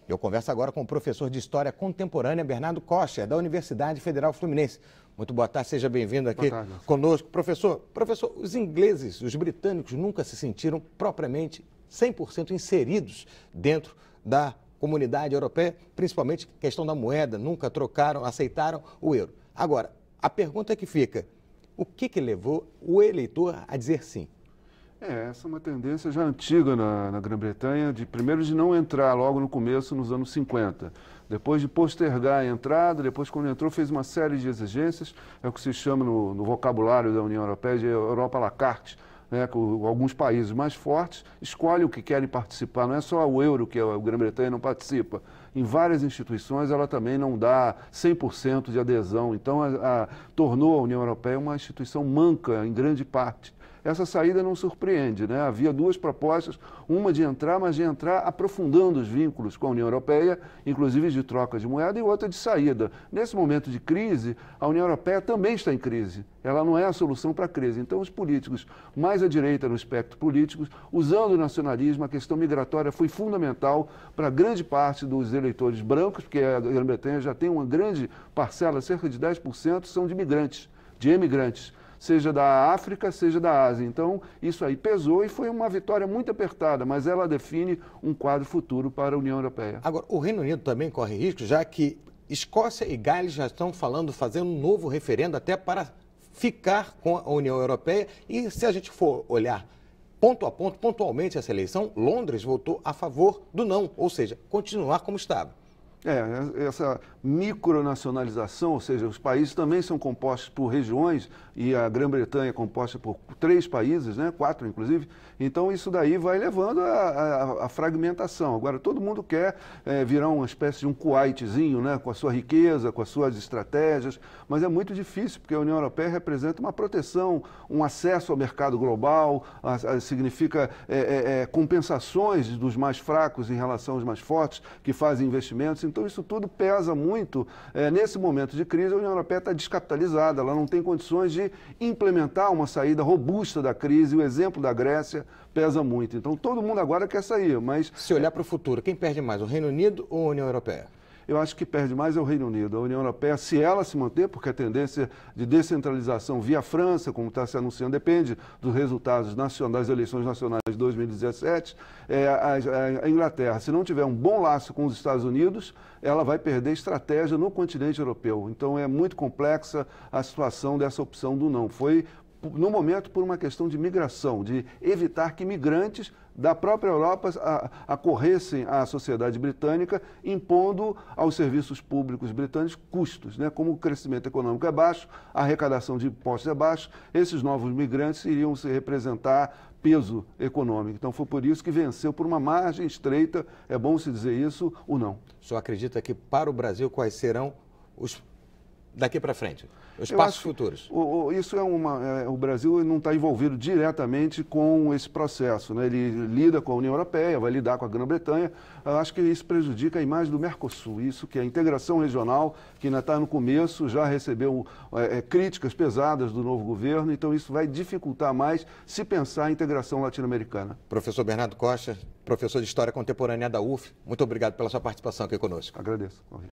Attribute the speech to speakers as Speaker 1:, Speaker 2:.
Speaker 1: Eu converso agora com o professor de História Contemporânea, Bernardo Kocher, da Universidade Federal Fluminense. Muito boa tarde, seja bem-vindo aqui conosco. Professor, os ingleses, os britânicos nunca se sentiram propriamente 100% inseridos dentro da comunidade europeia, principalmente questão da moeda, nunca trocaram, aceitaram o euro. Agora, a pergunta que fica, o que levou o eleitor a dizer sim?
Speaker 2: Essa é uma tendência já antiga na Grã-Bretanha, primeiro de não entrar logo no começo, nos anos 50. Depois de postergar a entrada, depois quando entrou fez uma série de exigências, é o que se chama no vocabulário da União Europeia de Europa à la carte. Alguns países mais fortes escolhem o que querem participar, não é só o euro que a Grã-Bretanha não participa. Em várias instituições ela também não dá 100% de adesão, então tornou a União Europeia uma instituição manca em grande parte. Essa saída não surpreende, né? Havia duas propostas, uma de entrar, mas de entrar aprofundando os vínculos com a União Europeia, inclusive de troca de moeda, e outra de saída. Nesse momento de crise, a União Europeia também está em crise. Ela não é a solução para a crise. Então, os políticos mais à direita no espectro político, usando o nacionalismo, a questão migratória foi fundamental para grande parte dos eleitores brancos, porque a Grã-Bretanha já tem uma grande parcela, cerca de 10%, são de imigrantes, de emigrantes, seja da África, seja da Ásia. Então, isso aí pesou e foi uma vitória muito apertada, mas ela define um quadro futuro para a União Europeia.
Speaker 1: Agora, o Reino Unido também corre risco, já que Escócia e Gales já estão fazendo um novo referendo até para ficar com a União Europeia. E se a gente for olhar ponto a ponto, pontualmente essa eleição, Londres votou a favor do não, ou seja, continuar como estava.
Speaker 2: Essa micronacionalização, ou seja, os países também são compostos por regiões e a Grã-Bretanha é composta por 3 países, né, 4 inclusive, então isso daí vai levando a fragmentação. Agora, todo mundo quer virar uma espécie de um Kuwaitzinho, né, com a sua riqueza, com as suas estratégias, mas é muito difícil, porque a União Europeia representa uma proteção, um acesso ao mercado global, significa compensações dos mais fracos em relação aos mais fortes, que fazem investimentos. Então, isso tudo pesa muito. Nesse momento de crise, a União Europeia está descapitalizada, ela não tem condições de implementar uma saída robusta da crise. O exemplo da Grécia pesa muito. Então, todo mundo agora quer sair, mas...
Speaker 1: Se olhar para o futuro, quem perde mais, o Reino Unido ou a União Europeia?
Speaker 2: Eu acho que perde mais é o Reino Unido. A União Europeia, se ela se manter, porque a tendência de descentralização via França, como está se anunciando, depende dos resultados das eleições nacionais de 2017, a Inglaterra, se não tiver um bom laço com os Estados Unidos, ela vai perder estratégia no continente europeu. Então é muito complexa a situação dessa opção do não. Foi, no momento, por uma questão de migração, de evitar que migrantes da própria Europa acorressem à sociedade britânica, impondo aos serviços públicos britânicos custos, né? Como o crescimento econômico é baixo, a arrecadação de impostos é baixa, esses novos migrantes iriam se representar peso econômico. Então foi por isso que venceu por uma margem estreita, é bom se dizer isso, o não.
Speaker 1: O senhor acredita que para o Brasil quais serão os daqui para frente, os passos futuros?
Speaker 2: Isso o Brasil não está envolvido diretamente com esse processo, né? Ele lida com a União Europeia, vai lidar com a Grã-Bretanha. Eu acho que isso prejudica a imagem do Mercosul, isso que é a integração regional, que ainda está no começo, já recebeu críticas pesadas do novo governo, então isso vai dificultar mais se pensar a integração latino-americana.
Speaker 1: Professor Bernardo Kocher, professor de História Contemporânea da UF, muito obrigado pela sua participação aqui conosco.
Speaker 2: Agradeço.